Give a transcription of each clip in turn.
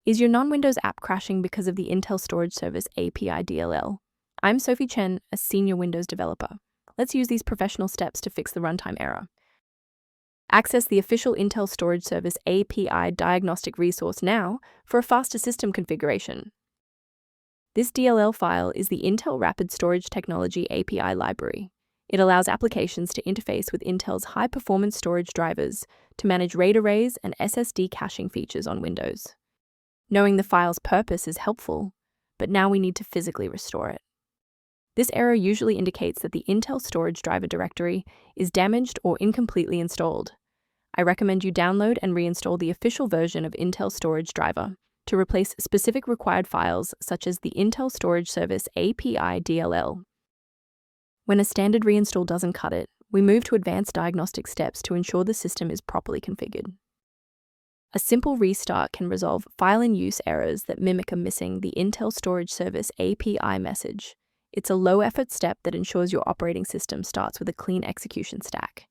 Is your non-Windows app crashing because of the Intel Storage Service API DLL? I'm Sophie Chen, a senior Windows developer. Let's use these professional steps to fix the runtime error. Access the official Intel Storage Service API diagnostic resource now for a faster system configuration. This DLL file is the Intel Rapid Storage Technology API library. It allows applications to interface with Intel's high-performance storage drivers to manage RAID arrays and SSD caching features on Windows. Knowing the file's purpose is helpful, but now we need to physically restore it. This error usually indicates that the Intel storage driver directory is damaged or incompletely installed. I recommend you download and reinstall the official version of Intel Storage Driver to replace specific required files such as the Intel Storage Service API.dll. When a standard reinstall doesn't cut it, we move to advanced diagnostic steps to ensure the system is properly configured. A simple restart can resolve file-in-use errors that mimic a missing the Intel Storage Service API message. It's a low-effort step that ensures your operating system starts with a clean execution stack.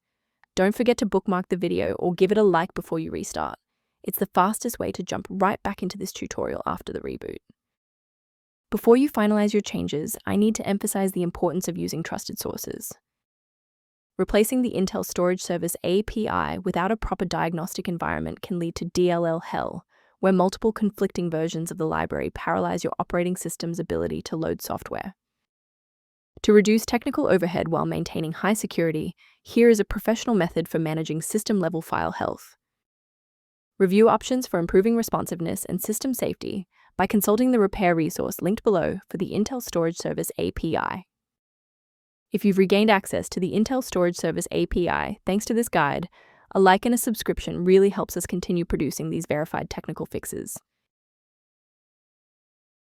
Don't forget to bookmark the video or give it a like before you restart. It's the fastest way to jump right back into this tutorial after the reboot. Before you finalize your changes, I need to emphasize the importance of using trusted sources. Replacing the Intel Storage Service API without a proper diagnostic environment can lead to DLL hell, where multiple conflicting versions of the library paralyze your operating system's ability to load software. To reduce technical overhead while maintaining high security, here is a professional method for managing system-level file health. Review options for improving responsiveness and system safety by consulting the repair resource linked below for the Intel Storage Service API. If you've regained access to the Intel Storage Service API thanks to this guide, a like and a subscription really helps us continue producing these verified technical fixes.